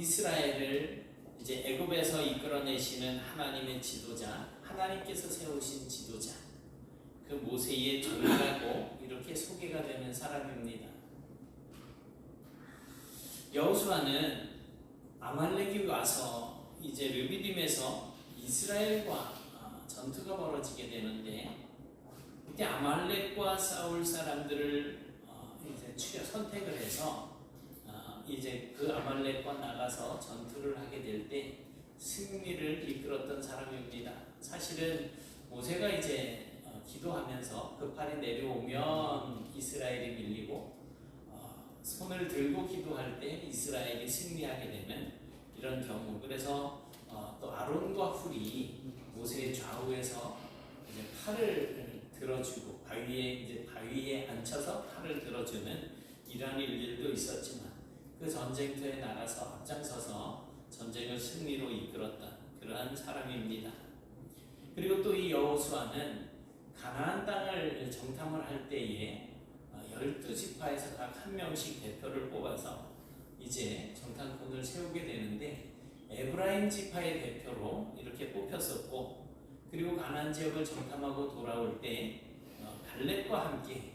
이스라엘을 이제 애굽에서 이끌어내시는 하나님의 지도자, 하나님께서 세우신 지도자, 그 모세의 종이라고 이렇게 소개가 되는 사람입니다. 여호수아는 아말렉이 와서 이제 르비딤에서 이스라엘과 전투가 벌어지게 되는데, 이때 아말렉과 싸울 사람들을 이제 선택을 해서 이제 그 아말렉과 나가서 전투를 하게 될 때 승리를 이끌었던 사람입니다. 사실은 모세가 이제 기도하면서 그팔이 내려오면 이스라엘이 밀리고 손을 들고 기도할 때 이스라엘이 승리하게 되는 이런 경우. 그래서 또 아론과 훌이 모세의 좌우에서 이제 팔을 들어주고 바위에 앉혀서 팔을 들어주는 이러한 일들도 있었지만, 그 전쟁터에 나가서 앞장서서 전쟁을 승리로 이끌었던 그러한 사람입니다. 그리고 또 이 여호수아는 가나안 땅을 정탐을 할 때에 12지파에서 각 한 명씩 대표를 뽑아서 이제 정탐꾼을 세우게 되는데, 에브라임 지파의 대표로 이렇게 뽑혔었고, 그리고 가나안 지역을 정탐하고 돌아올 때 갈렙과 함께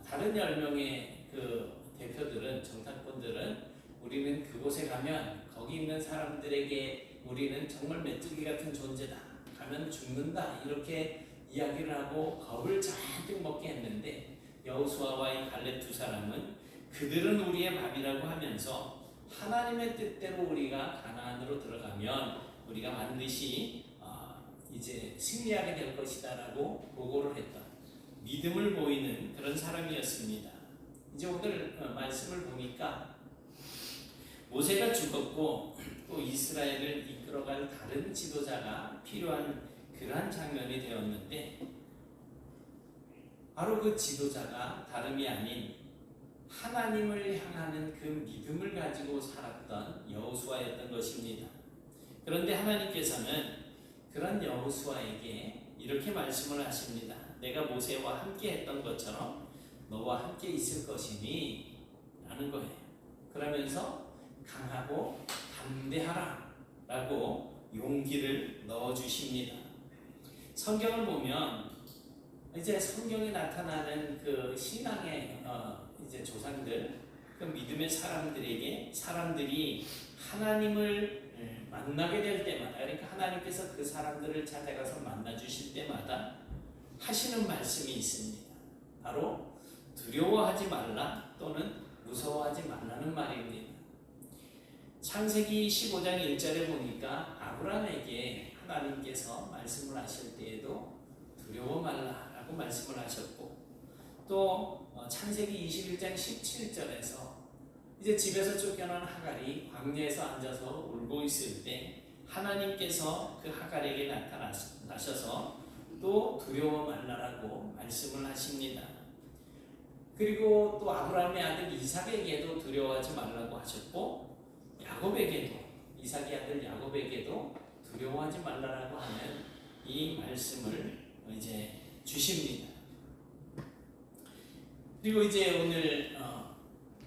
다른 10명의 그 대표들은, 정탐꾼들은 우리는 그곳에 가면 거기 있는 사람들에게 우리는 정말 메뚜기 같은 존재다, 가면 죽는다, 이렇게 이야기를 하고 겁을 잔뜩 먹게 했는데, 여호수아와 이 갈렙 두 사람은 그들은 우리의 밥이라고 하면서 하나님의 뜻대로 우리가 가나안으로 들어가면 우리가 반드시 이제 승리하게 될 것이다라고 보고를 했던, 믿음을 보이는 그런 사람이었습니다. 이제 오늘 말씀을 보니까 모세가 죽었고 또 이스라엘을 이끌어갈 다른 지도자가 필요한 그러한 장면이 되었는데, 바로 그 지도자가 다름이 아닌 하나님을 향하는 그 믿음을 가지고 살았던 여호수아였던 것입니다. 그런데 하나님께서는 그런 여호수아에게 이렇게 말씀을 하십니다. 내가 모세와 함께 했던 것처럼 너와 함께 있을 것이니 라는 거예요. 그러면서 강하고 담대하라 라고 용기를 넣어주십니다. 성경을 보면 이제 성경에 나타나는 그 신앙의 이제 조상들, 그 믿음의 사람들에게 사람들이 하나님을 만나게 될 때마다, 그러니까 하나님께서 그 사람들을 찾아가서 만나 주실 때마다 하시는 말씀이 있습니다. 바로 두려워하지 말라 또는 무서워하지 말라는 말입니다. 창세기 15장 1절에 보니까 아브라함에게 하나님께서 말씀을 하실 때에도 두려워 말라라고 말씀을 하셨고, 또 창세기 21장 17절에서 이제 집에서 쫓겨난 하갈이 광야에서 앉아서 울고 있을 때 하나님께서 그 하갈에게 나타나셔서 또 두려워 말라라고 말씀을 하십니다. 그리고 또 아브라함의 아들 이삭에게도 두려워하지 말라고 하셨고, 야곱에게도, 이삭의 아들 야곱에게도 두려워하지 말라라고 하는 이 말씀을 이제 주십니다. 그리고 이제 오늘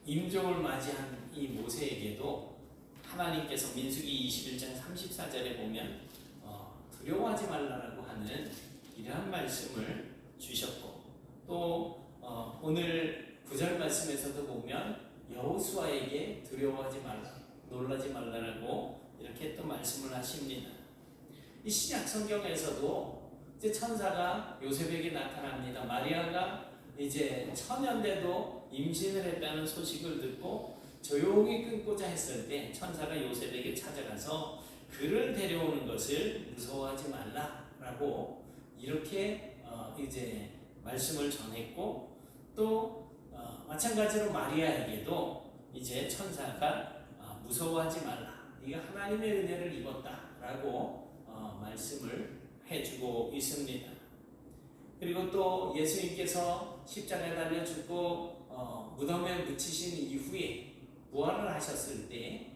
임종을 맞이한 이 모세에게도 하나님께서 민수기 21장 34절에 보면 두려워하지 말라라고 하는 이러한 말씀을 주셨고, 또 오늘 9절 말씀에서도 보면 여호수아에게 두려워하지 말라, 놀라지 말라라고 이렇게 또 말씀을 하십니다. 이 신약 성경에서도 이제 천사가 요셉에게 나타납니다. 마리아가 이제 처녀인데도 임신을 했다는 소식을 듣고 조용히 끊고자 했을 때 천사가 요셉에게 찾아가서 그를 데려오는 것을 무서워하지 말라라고 이렇게 이제 말씀을 전했고, 또 마찬가지로 마리아에게도 이제 천사가 무서워하지 말라, 네가 하나님의 은혜를 입었다라고 말씀을 해주고 있습니다. 그리고 또 예수님께서 십자가에 달려 죽고 무덤에 묻히신 이후에 부활을 하셨을 때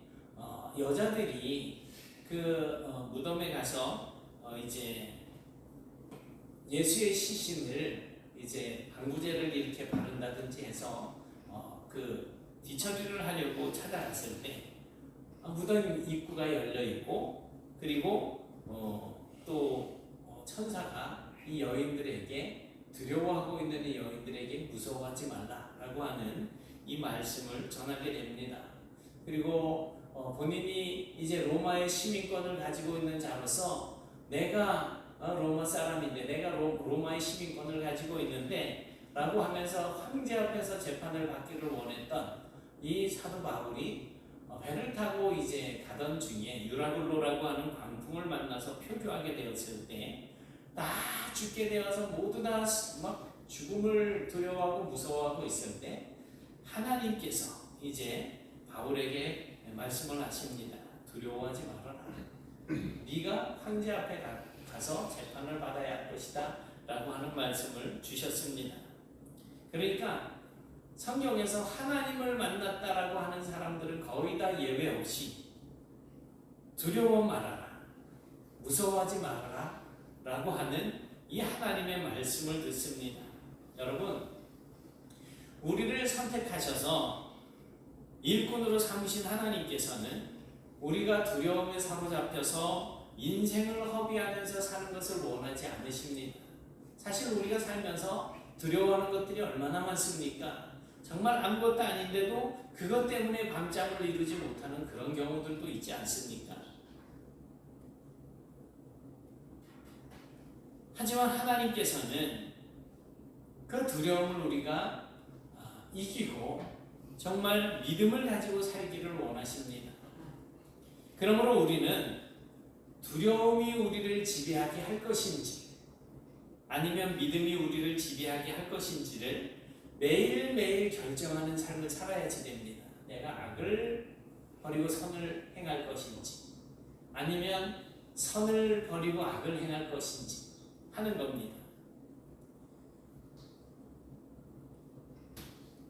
여자들이 그 무덤에 가서 이제 예수의 시신을 이제 방부제를 이렇게 바른다든지 해서 그 뒤처리를 하려고 찾아갔을 때 무덤 입구가 열려 있고, 그리고 또 천사가 이 여인들에게, 두려워하고 있는 이 여인들에게 무서워하지 말라라고 하는 이 말씀을 전하게 됩니다. 그리고 본인이 이제 로마의 시민권을 가지고 있는 자로서, 내가 로마 사람인데, 내가 로마의 시민권을 가지고 있는데 라고 하면서 황제 앞에서 재판을 받기를 원했던 이 사도 바울이 배를 타고 이제 가던 중에 유라굴로라고 하는 광풍을 만나서 표류하게 되었을 때, 다 죽게 되어서 모두 다 막 죽음을 두려워하고 무서워하고 있을 때, 하나님께서 이제 바울에게 말씀을 하십니다. 두려워하지 말아라. 네가 황제 앞에 가서 재판을 받아야 할 것이다 라고 하는 말씀을 주셨습니다. 그러니까 성경에서 하나님을 만났다라고 하는 사람들은 거의 다 예외 없이 두려워 말아라, 무서워하지 말아라 라고 하는 이 하나님의 말씀을 듣습니다. 여러분, 우리를 선택하셔서 일꾼으로 삼으신 하나님께서는 우리가 두려움에 사로잡혀서 인생을 허비하면서 사는 것을 원하지 않으십니다. 사실 우리가 살면서 두려워하는 것들이 얼마나 많습니까? 정말 아무것도 아닌데도 그것 때문에 밤잠을 이루지 못하는 그런 경우들도 있지 않습니까? 하지만 하나님께서는 그 두려움을 우리가 이기고 정말 믿음을 가지고 살기를 원하십니다. 그러므로 우리는 두려움이 우리를 지배하게 할 것인지, 아니면 믿음이 우리를 지배하게 할 것인지를 매일매일 결정하는 삶을 살아야지 됩니다. 내가 악을 버리고 선을 행할 것인지, 아니면 선을 버리고 악을 행할 것인지 하는 겁니다.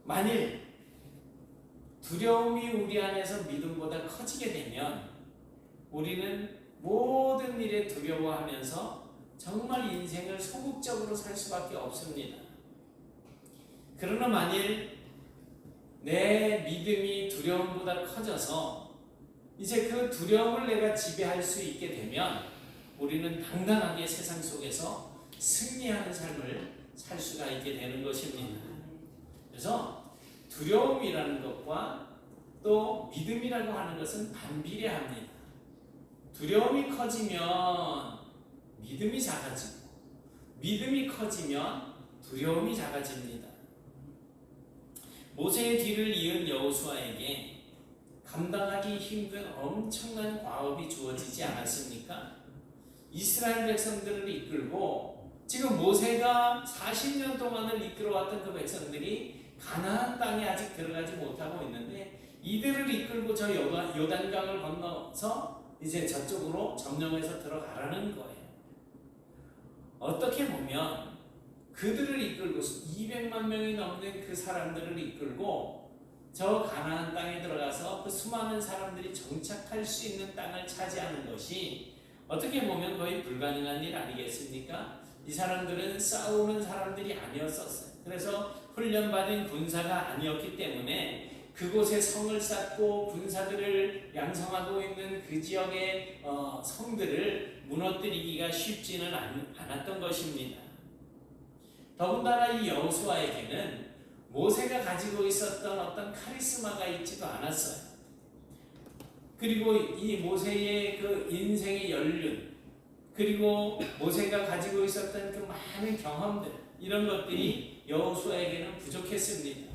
만일 두려움이 우리 안에서 믿음보다 커지게 되면 우리는 모든 일에 두려워하면서 정말 인생을 소극적으로 살 수밖에 없습니다. 그러나 만일 내 믿음이 두려움보다 커져서 이제 그 두려움을 내가 지배할 수 있게 되면 우리는 당당하게 세상 속에서 승리하는 삶을 살 수가 있게 되는 것입니다. 그래서 두려움이라는 것과 또 믿음이라고 하는 것은 반비례합니다. 두려움이 커지면 믿음이 작아지고, 믿음이 커지면 두려움이 작아집니다. 모세의 뒤를 이은 여호수아에게 감당하기 힘든 엄청난 과업이 주어지지 않았습니까? 이스라엘 백성들을 이끌고, 지금 모세가 40년 동안을 이끌어왔던 그 백성들이 가나안 땅에 아직 들어가지 못하고 있는데, 이들을 이끌고 저 요단강을 건너서 이제 저쪽으로 점령해서 들어가라는 거예요. 어떻게 보면 그들을 이끌고 200만 명이 넘는 그 사람들을 이끌고 저 가나안 땅에 들어가서 그 수많은 사람들이 정착할 수 있는 땅을 차지하는 것이 어떻게 보면 거의 불가능한 일 아니겠습니까? 이 사람들은 싸우는 사람들이 아니었었어요. 그래서 훈련받은 군사가 아니었기 때문에 그곳에 성을 쌓고 군사들을 양성하고 있는 그 지역의 성들을 무너뜨리기가 쉽지는 않았던 것입니다. 더군다나 이 여호수아에게는 모세가 가지고 있었던 어떤 카리스마가 있지도 않았어요. 그리고 이 모세의 그 인생의 연륜, 그리고 모세가 가지고 있었던 그 많은 경험들, 이런 것들이 여호수아에게는 부족했습니다.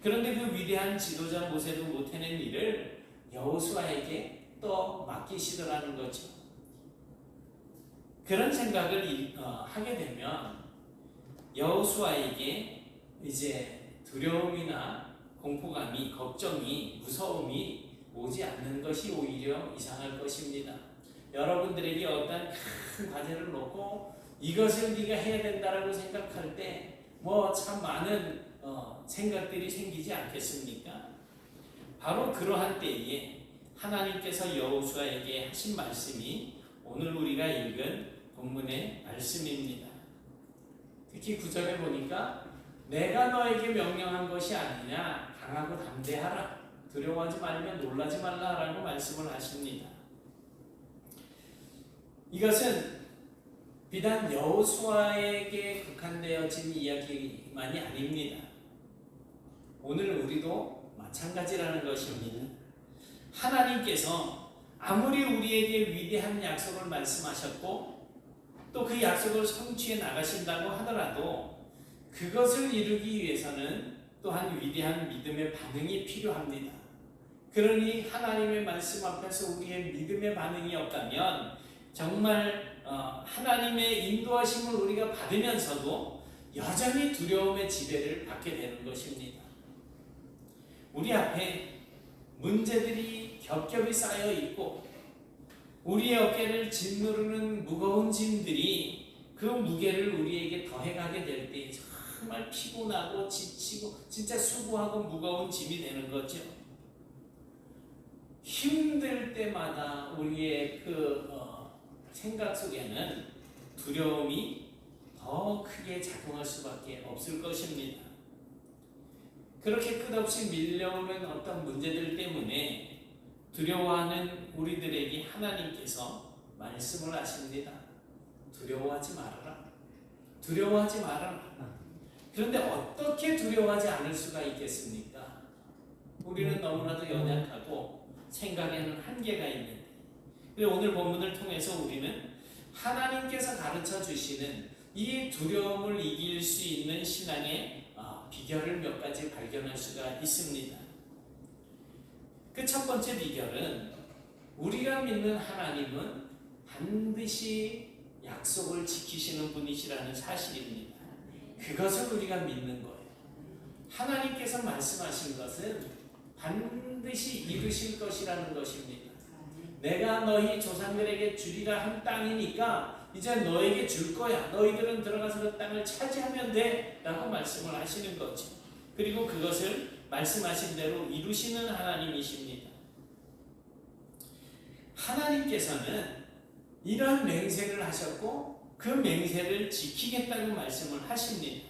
그런데 그 위대한 지도자 모세도 못해낸 일을 여호수아에게 또 맡기시더라는 거죠. 그런 생각을 하게 되면 여호수아에게 이제 두려움이나 공포감이, 걱정이, 무서움이 오지 않는 것이 오히려 이상할 것입니다. 여러분들에게 어떤 큰 과제를 놓고 이것을 네가 해야 된다라고 생각할 때 뭐 참 많은 생각들이 생기지 않겠습니까? 바로 그러한 때에 하나님께서 여호수아에게 하신 말씀이 오늘 우리가 읽은 본문의 말씀입니다. 특히 9절에 보니까 내가 너에게 명령한 것이 아니냐, 강하고 담대하라, 두려워하지 말며 놀라지 말라라고 말씀을 하십니다. 이것은 비단 여호수아에게 국한되어진 이야기만이 아닙니다. 오늘 우리도 마찬가지라는 것입니다. 하나님께서 아무리 우리에게 위대한 약속을 말씀하셨고 또 그 약속을 성취해 나가신다고 하더라도 그것을 이루기 위해서는 또한 위대한 믿음의 반응이 필요합니다. 그러니 하나님의 말씀 앞에서 우리의 믿음의 반응이 없다면 정말 하나님의 인도하심을 우리가 받으면서도 여전히 두려움의 지배를 받게 되는 것입니다. 우리 앞에 문제들이 겹겹이 쌓여 있고 우리의 어깨를 짓누르는 무거운 짐들이 그 무게를 우리에게 더해가게 될 때 정말 피곤하고 지치고 진짜 수고하고 무거운 짐이 되는 거죠. 힘들 때마다 우리의 생각 속에는 두려움이 더 크게 작용할 수밖에 없을 것입니다. 그렇게 끝없이 밀려오는 어떤 문제들 때문에 두려워하는 우리들에게 하나님께서 말씀을 하십니다. 두려워하지 말아라. 두려워하지 말아라. 그런데 어떻게 두려워하지 않을 수가 있겠습니까? 우리는 너무나도 연약하고 생각에는 한계가 있는데 오늘 본문을 통해서 우리는 하나님께서 가르쳐 주시는 이 두려움을 이길 수 있는 신앙의 비결을 몇 가지 발견할 수가 있습니다. 그 첫 번째 비결은 우리가 믿는 하나님은 반드시 약속을 지키시는 분이시라는 사실입니다. 그것을 우리가 믿는 거예요. 하나님께서 말씀하신 것은 반드시 이루실 것이라는 것입니다. 내가 너희 조상들에게 주리라 한 땅이니까 이제 너에게 줄 거야. 너희들은 들어가서 그 땅을 차지하면 돼 라고 말씀을 하시는 거죠. 그리고 그것을 말씀하신 대로 이루시는 하나님이십니다. 하나님께서는 이런 맹세를 하셨고 그 맹세를 지키겠다는 말씀을 하십니다.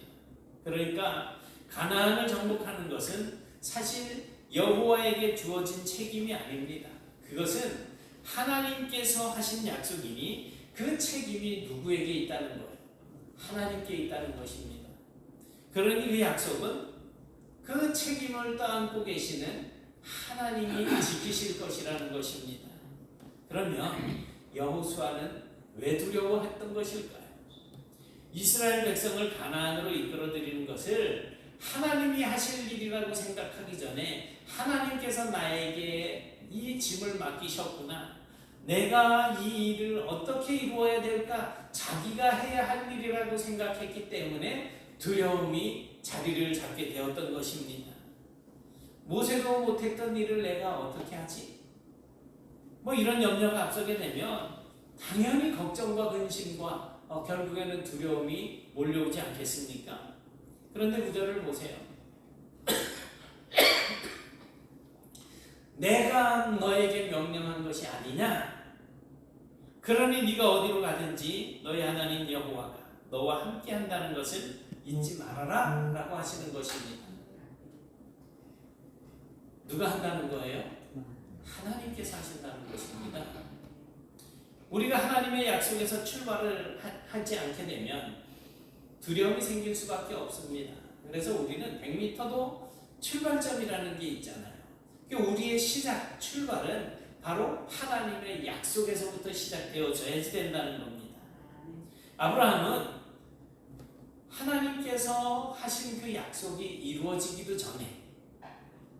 그러니까 가나안을 정복하는 것은 사실 여호와에게 주어진 책임이 아닙니다. 그것은 하나님께서 하신 약속이니 그 책임이 누구에게 있다는 거예요? 하나님께 있다는 것입니다. 그러니 그 약속은 그 책임을 떠안고 계시는 하나님이 지키실 것이라는 것입니다. 그러면 여호수아는 왜 두려워했던 것일까요? 이스라엘 백성을 가나안으로 이끌어들이는 것을 하나님이 하실 일이라고 생각하기 전에 하나님께서 나에게 이 짐을 맡기셨구나. 내가 이 일을 어떻게 이루어야 될까? 자기가 해야 할 일이라고 생각했기 때문에 두려움이 자리를 잡게 되었던 것입니다. 모세도 못했던 일을 내가 어떻게 하지? 이런 염려가 앞서게 되면 당연히 걱정과 근심과 결국에는 두려움이 몰려오지 않겠습니까? 그런데 구절을 보세요. 내가 너에게 명령한 것이 아니냐? 그러니 네가 어디로 가든지 너희 하나님 여호와가 너와 함께 한다는 것을 잊지 말아라 라고 하시는 것입니다. 누가 한다는 거예요? 하나님께서 하신다는 것입니다. 우리가 하나님의 약속에서 출발을 하지 않게 되면 두려움이 생길 수밖에 없습니다. 그래서 우리는 100m도 출발점이라는 게 있잖아요. 우리의 시작, 출발은 바로 하나님의 약속에서부터 시작되어져야지 된다는 겁니다. 아브라함은 하나님께서 하신 그 약속이 이루어지기도 전에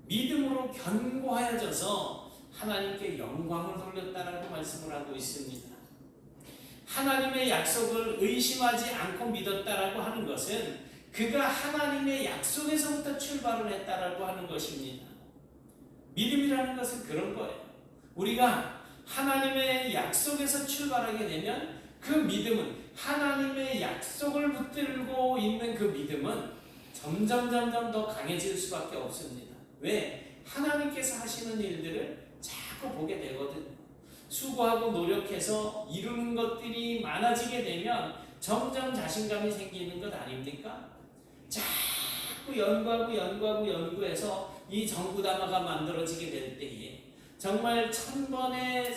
믿음으로 견고하여져서 하나님께 영광을 돌렸다라고 말씀을 하고 있습니다. 하나님의 약속을 의심하지 않고 믿었다라고 하는 것은 그가 하나님의 약속에서부터 출발을 했다라고 하는 것입니다. 믿음이라는 것은 그런 거예요. 우리가 하나님의 약속에서 출발하게 되면 그 믿음은 하나님의 약속을 붙들고 있는 그 믿음은 점점 더 강해질 수밖에 없습니다. 왜? 하나님께서 하시는 일들을 자꾸 보게 되거든요. 수고하고 노력해서 이루는 것들이 많아지게 되면 점점 자신감이 생기는 것 아닙니까? 자꾸 연구해서 이 정부담화가 만들어지게 될 때에 정말 1000번의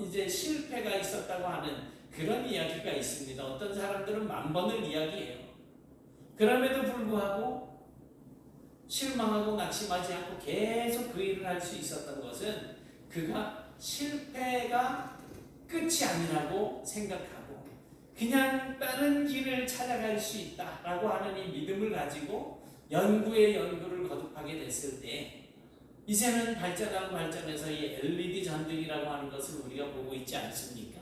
이제 실패가 있었다고 하는 그런 이야기가 있습니다. 어떤 사람들은 10,000번을 이야기해요. 그럼에도 불구하고 실망하고 낙심하지 않고 계속 그 일을 할 수 있었던 것은 그가 실패가 끝이 아니라고 생각하고 그냥 다른 길을 찾아갈 수 있다라고 하는 이 믿음을 가지고 연구에 연구를 거듭하게 됐을 때 이제는 발전하고 발전해서 이 LED 전등이라고 하는 것을 우리가 보고 있지 않습니까?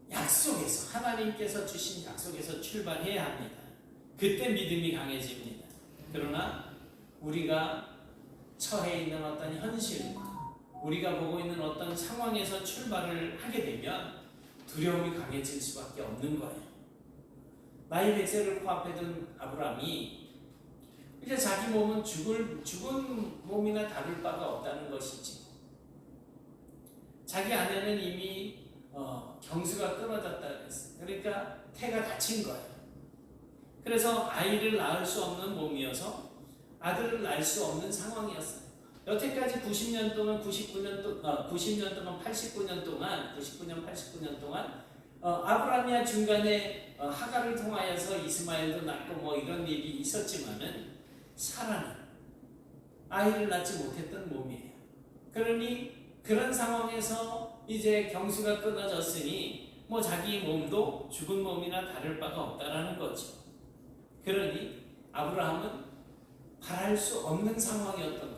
약속에서 하나님께서 주신 약속에서 출발해야 합니다. 그때 믿음이 강해집니다. 그러나 우리가 처해 있는 어떤 현실, 우리가 보고 있는 어떤 상황에서 출발을 하게 되면 두려움이 강해질 수밖에 없는 거예요. 나이 100세를 코앞에 둔 아브라함이 이제 자기 몸은 죽은 몸이나 다를 바가 없다는 것이지. 자기 아내는 이미 경수가 끊어졌다 그랬어요. 그러니까 태가 다친 거예요. 그래서 아이를 낳을 수 없는 몸이어서 아들을 낳을 수 없는 상황이었어요. 여태까지 90년 동안 89년 동안 아브라함이 중간에 하갈을 통하여서 이스마엘도 낳고 뭐 이런 일이 있었지만은 사라는 아이를 낳지 못했던 몸이에요. 그러니 그런 상황에서 이제 경수가 끊어졌으니 뭐 자기 몸도 죽은 몸이나 다를 바가 없다라는 거죠. 그러니 아브라함은 바랄 수 없는 상황이었던 거예요.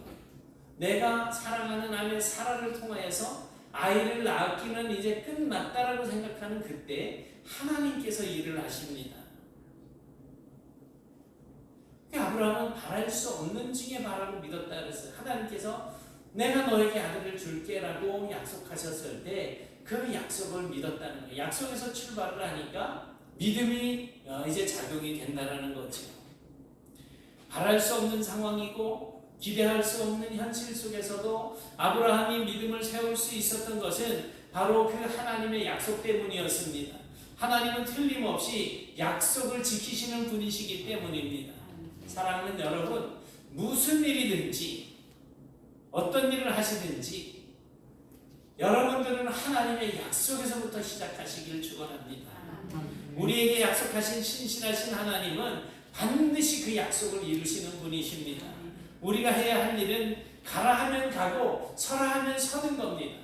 내가 사랑하는 아내 사라를 통하여서 아이를 낳기는 이제 끝났다라고 생각하는 그때 하나님께서 일을 하십니다. 아브라함은 바랄 수 없는 중에 바라고 믿었다 그랬어요. 하나님께서 내가 너에게 아들을 줄게라고 약속하셨을 때 그 약속을 믿었다는 거예요. 약속에서 출발을 하니까 믿음이 이제 작용이 된다는 거죠. 바랄 수 없는 상황이고 기대할 수 없는 현실 속에서도 아브라함이 믿음을 세울 수 있었던 것은 바로 그 하나님의 약속 때문이었습니다. 하나님은 틀림없이 약속을 지키시는 분이시기 때문입니다. 사랑하는 여러분, 무슨 일이든지 어떤 일을 하시든지 여러분들은 하나님의 약속에서부터 시작하시기를 축원합니다. 우리에게 약속하신 신실하신 하나님은 반드시 그 약속을 이루시는 분이십니다. 우리가 해야 할 일은 가라 하면 가고 서라 하면 서는 겁니다.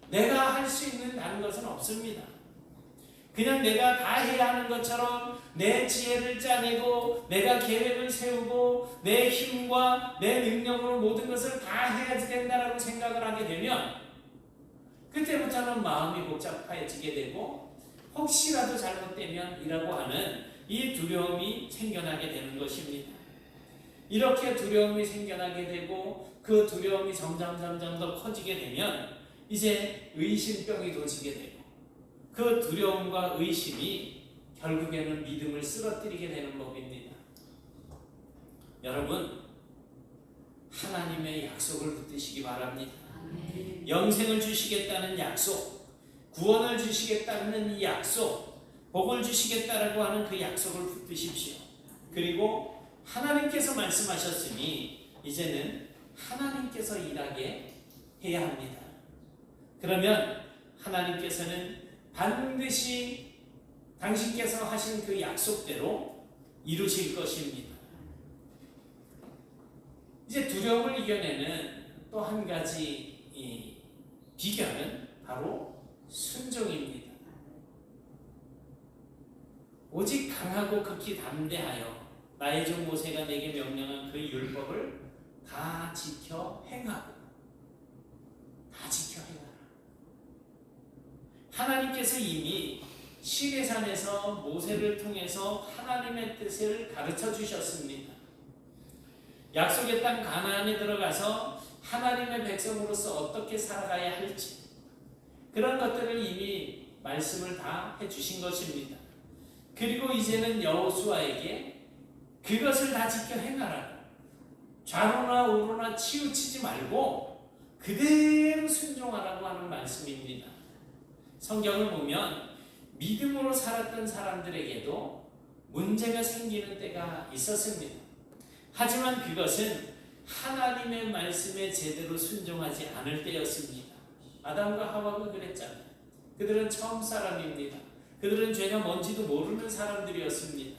내가 할 수 있는 다른 것은 없습니다. 그냥 내가 다 해야 하는 것처럼 내 지혜를 짜내고 내가 계획을 세우고 내 힘과 내 능력으로 모든 것을 다 해야 된다라고 생각을 하게 되면 그때부터는 마음이 복잡해지게 되고 혹시라도 잘못되면 이라고 하는 이 두려움이 생겨나게 되는 것입니다. 이렇게 두려움이 생겨나게 되고 그 두려움이 점점 더 커지게 되면 이제 의심병이 도지게 되고 그 두려움과 의심이 결국에는 믿음을 쓰러뜨리게 되는 법입니다. 여러분, 하나님의 약속을 붙드시기 바랍니다. 영생을 주시겠다는 약속, 구원을 주시겠다는 이 약속, 복을 주시겠다라고 하는 그 약속을 붙드십시오. 그리고 하나님께서 말씀하셨으니 이제는 하나님께서 일하게 해야 합니다. 그러면 하나님께서는 반드시 당신께서 하신 그 약속대로 이루실 것입니다. 이제 두려움을 이겨내는 또 한 가지 비결은 바로 순종입니다. 오직 강하고 극히 담대하여 나의 종 모세가 내게 명령한 그 율법을 다 지켜 행하라. 하나님께서 이미 시내산에서 모세를 통해서 하나님의 뜻을 가르쳐 주셨습니다. 약속의 땅 가나안에 들어가서 하나님의 백성으로서 어떻게 살아가야 할지 그런 것들을 이미 말씀을 다 해주신 것입니다. 그리고 이제는 여호수아에게 그것을 다 지켜 행하라. 좌로나 우로나 치우치지 말고 그대로 순종하라고 하는 말씀입니다. 성경을 보면 믿음으로 살았던 사람들에게도 문제가 생기는 때가 있었습니다. 하지만 그것은 하나님의 말씀에 제대로 순종하지 않을 때였습니다. 아담과 하와가 그랬잖아요. 그들은 처음 사람입니다. 그들은 죄가 뭔지도 모르는 사람들이었습니다.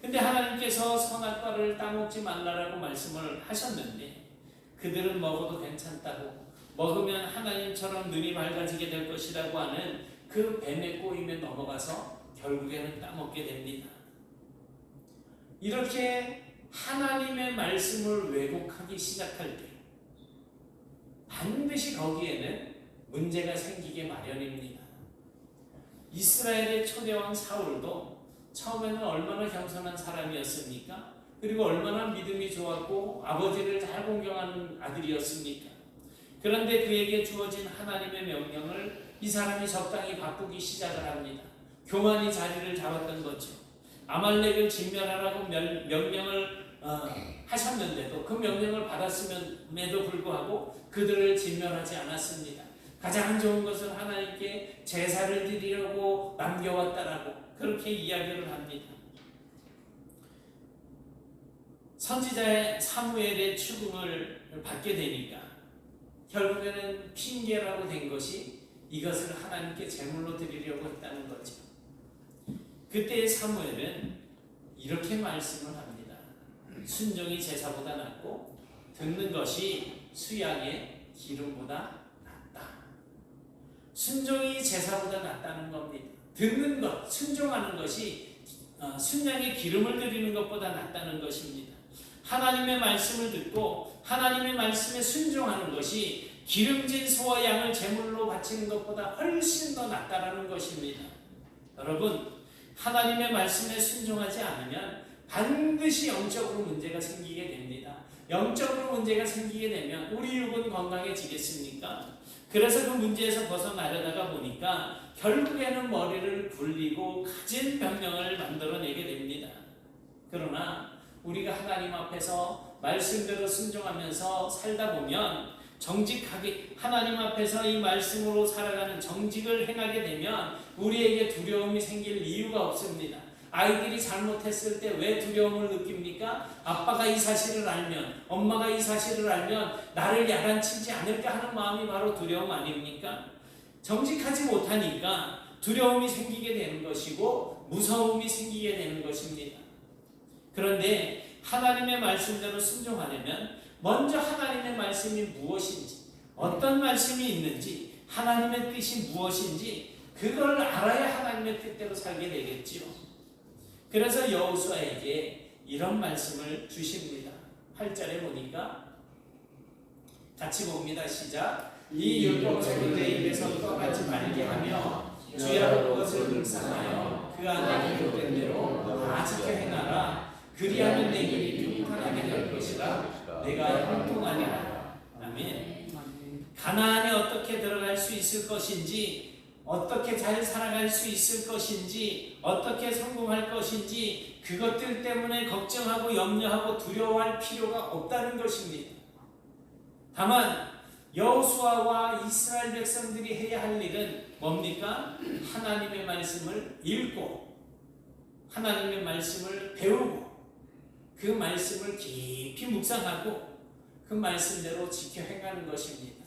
근데 하나님께서 선악과를 따먹지 말라라고 말씀을 하셨는데 그들은 먹어도 괜찮다고, 먹으면 하나님처럼 눈이 밝아지게 될 것이라고 하는 그 뱀의 꼬임에 넘어가서 결국에는 따먹게 됩니다. 이렇게 하나님의 말씀을 왜곡하기 시작할 때 반드시 거기에는 문제가 생기게 마련입니다. 이스라엘의 초대왕 사울도 처음에는 얼마나 겸손한 사람이었습니까? 그리고 얼마나 믿음이 좋았고 아버지를 잘 공경하는 아들이었습니까? 그런데 그에게 주어진 하나님의 명령을 이 사람이 적당히 바꾸기 시작을 합니다. 교만이 자리를 잡았던 거죠. 아말렉을 진멸하라고 명령을 하셨는데도 그 명령을 받았음에도 불구하고 그들을 진멸하지 않았습니다. 가장 좋은 것은 하나님께 제사를 드리려고 남겨왔다라고 그렇게 이야기를 합니다. 선지자의 사무엘의 추궁을 받게 되니까 결국에는 핑계라고 된 것이 이것을 하나님께 제물로 드리려고 했다는 거죠. 그때의 사무엘은 이렇게 말씀을 합니다. 순종이 제사보다 낫고 듣는 것이 수양의 기름보다 낫다. 순종이 제사보다 낫다는 겁니다. 듣는 것, 순종하는 것이 순양의 기름을 드리는 것보다 낫다는 것입니다. 하나님의 말씀을 듣고 하나님의 말씀에 순종하는 것이 기름진 소와 양을 제물로 바치는 것보다 훨씬 더 낫다라는 것입니다. 여러분, 하나님의 말씀에 순종하지 않으면 반드시 영적으로 문제가 생기게 됩니다. 영적으로 문제가 생기게 되면 우리 육은 건강해지겠습니까? 그래서 그 문제에서 벗어나려다가 보니까 결국에는 머리를 굴리고 가진 병명을 만들어내게 됩니다. 그러나 우리가 하나님 앞에서 말씀대로 순종하면서 살다 보면 정직하게 하나님 앞에서 이 말씀으로 살아가는 정직을 행하게 되면 우리에게 두려움이 생길 이유가 없습니다. 아이들이 잘못했을 때 왜 두려움을 느낍니까? 아빠가 이 사실을 알면, 엄마가 이 사실을 알면 나를 야단치지 않을까 하는 마음이 바로 두려움 아닙니까? 정직하지 못하니까 두려움이 생기게 되는 것이고 무서움이 생기게 되는 것입니다. 그런데 하나님의 말씀대로 순종하려면 먼저 하나님의 말씀이 무엇인지, 어떤 말씀이 있는지, 하나님의 뜻이 무엇인지 그걸 알아야 하나님의 뜻대로 살게 되겠지요. 그래서 여호수아에게 이런 말씀을 주십니다. 8절에 보니까 같이 봅니다. 시작. 이 율법책을 내 입에서 떠나지 말게 하며 주야로 그것을 묵상하여 그 안에 기록된 대로 다 지켜 행하라. 그리하면 내 길이 평탄하게 될 것이라 내가 형통하리라. 아멘. 가나안에 어떻게 들어갈 수 있을 것인지, 어떻게 잘 살아갈 수 있을 것인지, 어떻게 성공할 것인지 그것들 때문에 걱정하고 염려하고 두려워할 필요가 없다는 것입니다. 다만 여호수아와 이스라엘 백성들이 해야 할 일은 뭡니까? 하나님의 말씀을 읽고 하나님의 말씀을 배우고 그 말씀을 깊이 묵상하고 그 말씀대로 지켜 행하는 것입니다.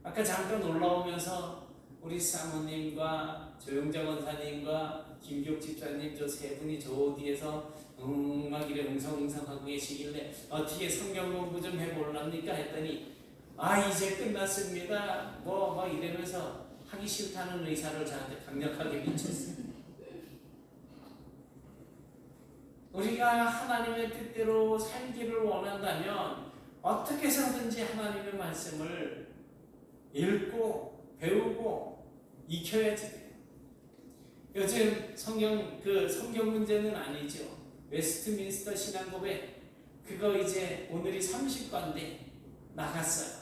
아까 잠깐 올라오면서 우리 사모님과 조영정 원사님과 김기옥 집사님 저 세 분이 저 뒤에서 막 이래 웅성웅성하고 계시길래 어떻게 성경 공부 좀 해볼랍니까 했더니 이제 끝났습니다 뭐 막 이러면서 하기 싫다는 의사를 저한테 강력하게 비쳤어요. 우리가 하나님의 뜻대로 살기를 원한다면 어떻게 해서든지 하나님의 말씀을 읽고 배우고 익혀야지 돼요. 요즘 성경 문제는 아니죠. 웨스트민스터 신앙고백 그거 이제 오늘이 30과인데 나갔어요.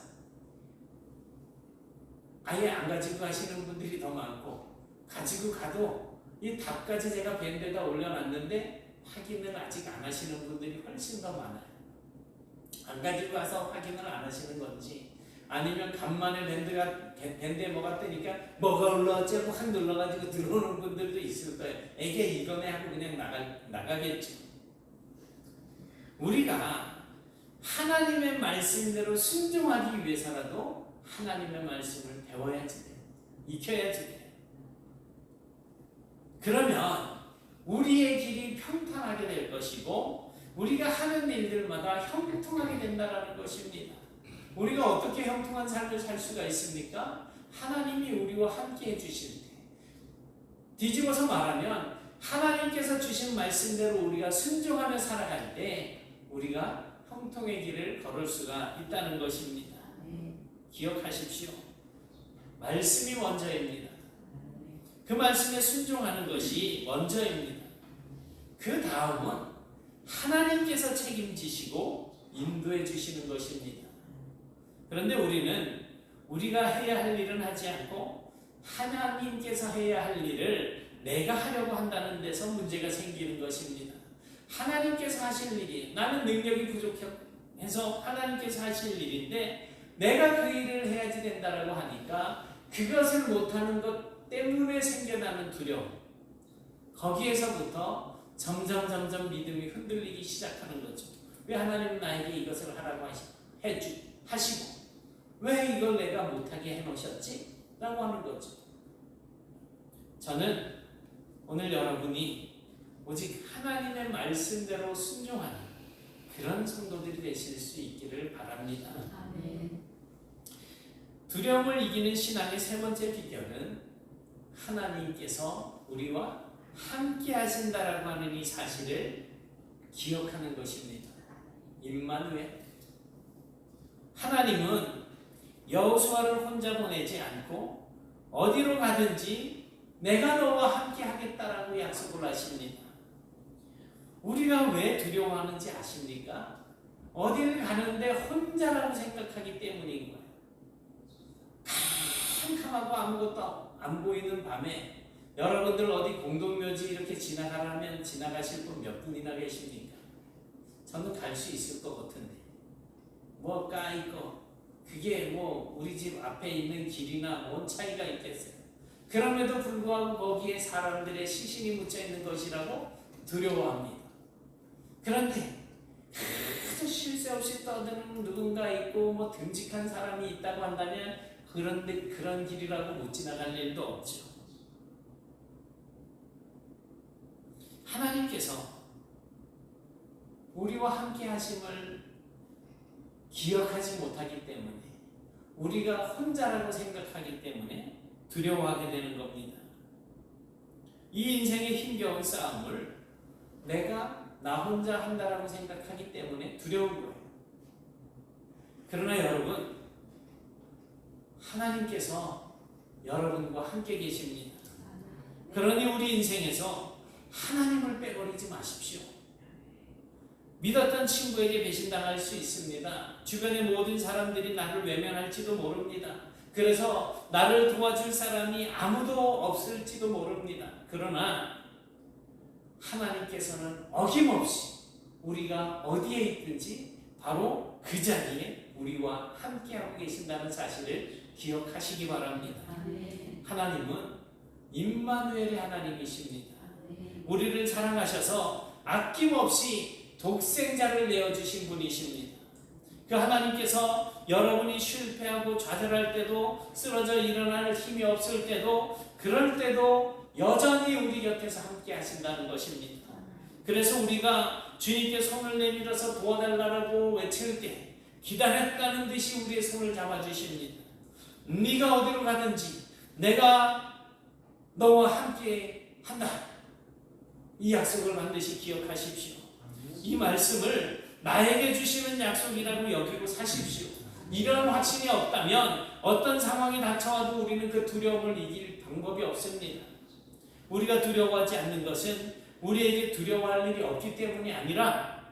아예 안 가지고 가시는 분들이 더 많고 가지고 가도 이 답까지 제가 밴드에다 올려놨는데 확인을 아직 안 하시는 분들이 훨씬 더 많아요. 안 가지고 가서 확인을 안 하시는 건지 아니면 간만에 밴드에 뭐가 뜨니까 뭐가 올라왔지 하고 확 눌러가지고 들어오는 분들도 있을 거예요. 에게 이거네 하고 그냥 나가겠죠. 우리가 하나님의 말씀대로 순종하기 위해서라도 하나님의 말씀을 배워야지 돼요. 익혀야지 돼요. 그러면 우리의 길이 평탄하게 될 것이고 우리가 하는 일들마다 형통하게 된다는 것입니다. 우리가 어떻게 형통한 삶을 살 수가 있습니까? 하나님이 우리와 함께 해주실 때, 뒤집어서 말하면 하나님께서 주신 말씀대로 우리가 순종하며 살아갈 때 우리가 형통의 길을 걸을 수가 있다는 것입니다. 기억하십시오. 말씀이 먼저입니다. 그 말씀에 순종하는 것이 먼저입니다. 그 다음은 하나님께서 책임지시고 인도해 주시는 것입니다. 그런데 우리는 우리가 해야 할 일은 하지 않고 하나님께서 해야 할 일을 내가 하려고 한다는 데서 문제가 생기는 것입니다. 하나님께서 하실 일이 나는 능력이 부족해서 하나님께서 하실 일인데 내가 그 일을 해야지 된다라고 하니까 그것을 못하는 것 때문에 생겨나는 두려움, 거기에서부터 점점 믿음이 흔들리기 시작하는 거죠. 왜 하나님은 나에게 이것을 하라고 하시고 왜 이걸 내가 못하게 해놓으셨지? 라고 하는 거죠. 저는 오늘 여러분이 오직 하나님의 말씀대로 순종하는 그런 성도들이 되실 수 있기를 바랍니다. 아멘. 두려움을 이기는 신앙의 세 번째 비결은 하나님께서 우리와 함께 하신다라고 하는 이 사실을 기억하는 것입니다. 임마누엘. 하나님은 여호수아를 혼자 보내지 않고 어디로 가든지 내가 너와 함께 하겠다라고 약속을 하십니다. 우리가 왜 두려워하는지 아십니까? 어디를 가는데 혼자라고 생각하기 때문인 거예요. 캄캄하고 아무것도 안 보이는 밤에 여러분들 어디 공동묘지 이렇게 지나가라면 지나가실 분 몇 분이나 계십니까? 저는 갈 수 있을 것 같은데 뭐 까이거 그게 뭐 우리 집 앞에 있는 길이나 뭔 차이가 있겠어요. 그럼에도 불구하고 거기에 사람들의 시신이 묻혀 있는 것이라고 두려워합니다. 그런데 아주 쉴 새 없이 떠드는 누군가 있고 뭐 듬직한 사람이 있다고 한다면 그런데 그런 길이라고 못 지나갈 일도 없죠. 하나님께서 우리와 함께 하심을 기억하지 못하기 때문에 우리가 혼자라고 생각하기 때문에 두려워하게 되는 겁니다. 이 인생의 힘겨운 싸움을 내가 나 혼자 한다라고 생각하기 때문에 두려운 거예요. 그러나 여러분, 하나님께서 여러분과 함께 계십니다. 그러니 우리 인생에서 하나님을 빼버리지 마십시오. 믿었던 친구에게 배신당할 수 있습니다. 주변의 모든 사람들이 나를 외면할지도 모릅니다. 그래서 나를 도와줄 사람이 아무도 없을지도 모릅니다. 그러나 하나님께서는 어김없이 우리가 어디에 있든지 바로 그 자리에 우리와 함께하고 계신다는 사실을 기억하시기 바랍니다. 하나님은 임마누엘의 하나님이십니다. 우리를 사랑하셔서 아낌없이 독생자를 내어주신 분이십니다. 그 하나님께서 여러분이 실패하고 좌절할 때도 쓰러져 일어날 힘이 없을 때도 그럴 때도 여전히 우리 곁에서 함께 하신다는 것입니다. 그래서 우리가 주님께 손을 내밀어서 도와달라고 외칠 때 기다렸다는 듯이 우리의 손을 잡아주십니다. 네가 어디로 가든지 내가 너와 함께 한다. 이 약속을 반드시 기억하십시오. 이 말씀을 나에게 주시는 약속이라고 여기고 사십시오. 이런 확신이 없다면 어떤 상황이 닥쳐와도 우리는 그 두려움을 이길 방법이 없습니다. 우리가 두려워하지 않는 것은 우리에게 두려워할 일이 없기 때문이 아니라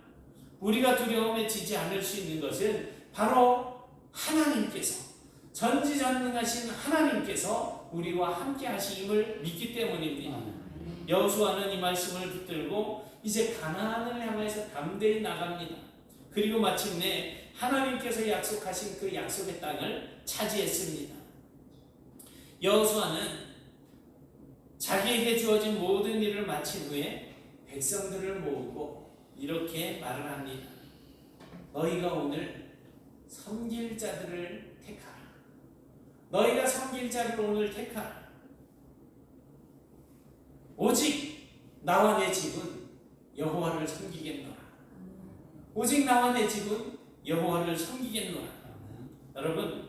우리가 두려움에 지지 않을 수 있는 것은 바로 하나님께서 전지전능하신 하나님께서 우리와 함께 하심을 믿기 때문입니다. 여호수아는 이 말씀을 붙들고 이제 가나안을 향해서 담대히 나갑니다. 그리고 마침내 하나님께서 약속하신 그 약속의 땅을 차지했습니다. 여호수아는 자기에게 주어진 모든 일을 마친 후에 백성들을 모으고 이렇게 말을 합니다. 너희가 오늘 섬길 자들을 택하라. 너희가 섬길 자를 오늘 택하라. 오직 나와 내 집은 여호와를 섬기겠노라. 오직 나와 내 집은 여호와를 섬기겠노라. 여러분,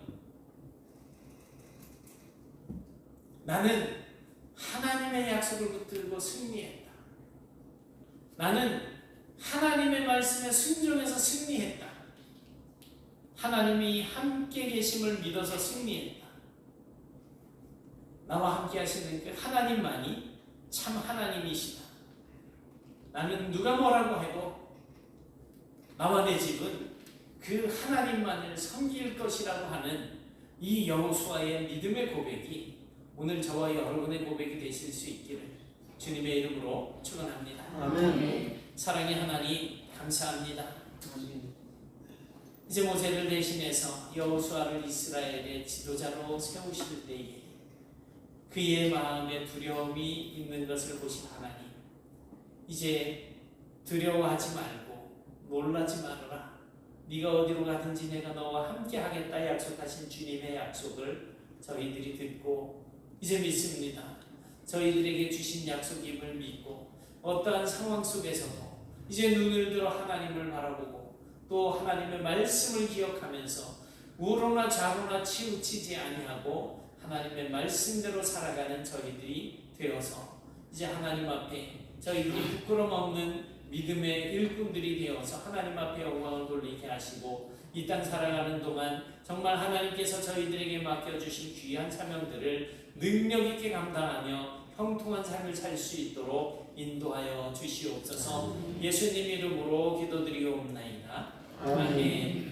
나는 하나님의 약속을 붙들고 승리했다. 나는 하나님의 말씀에 순종해서 승리했다. 하나님이 함께 계심을 믿어서 승리했다. 나와 함께 하시는 그 하나님만이 참 하나님이시다. 나는 누가 뭐라고 해도 나와 내 집은 그 하나님만을 섬길 것이라고 하는 이 여호수아의 믿음의 고백이 오늘 저와 여러분의 고백이 되실 수 있기를 주님의 이름으로 축원합니다. 아멘. 사랑의 하나님, 감사합니다. 이제 모세를 대신해서 여호수아를 이스라엘의 지도자로 세우실 때에 그의 마음에 두려움이 있는 것을 보신 하나님, 이제 두려워하지 말고 놀라지 말아라. 네가 어디로 가든지 내가 너와 함께 하겠다 약속하신 주님의 약속을 저희들이 듣고 이제 믿습니다. 저희들에게 주신 약속임을 믿고 어떠한 상황 속에서도 이제 눈을 들어 하나님을 바라보고 또 하나님의 말씀을 기억하면서 우로나 좌로나 치우치지 아니하고 하나님의 말씀대로 살아가는 저희들이 되어서 이제 하나님 앞에 저희들이 부끄럼 없는 믿음의 일꾼들이 되어서 하나님 앞에 영광을 돌리게 하시고 이 땅 살아가는 동안 정말 하나님께서 저희들에게 맡겨주신 귀한 사명들을 능력 있게 감당하며 형통한 삶을 살 수 있도록 인도하여 주시옵소서. 예수님 이름으로 기도드리옵나이다. 아멘.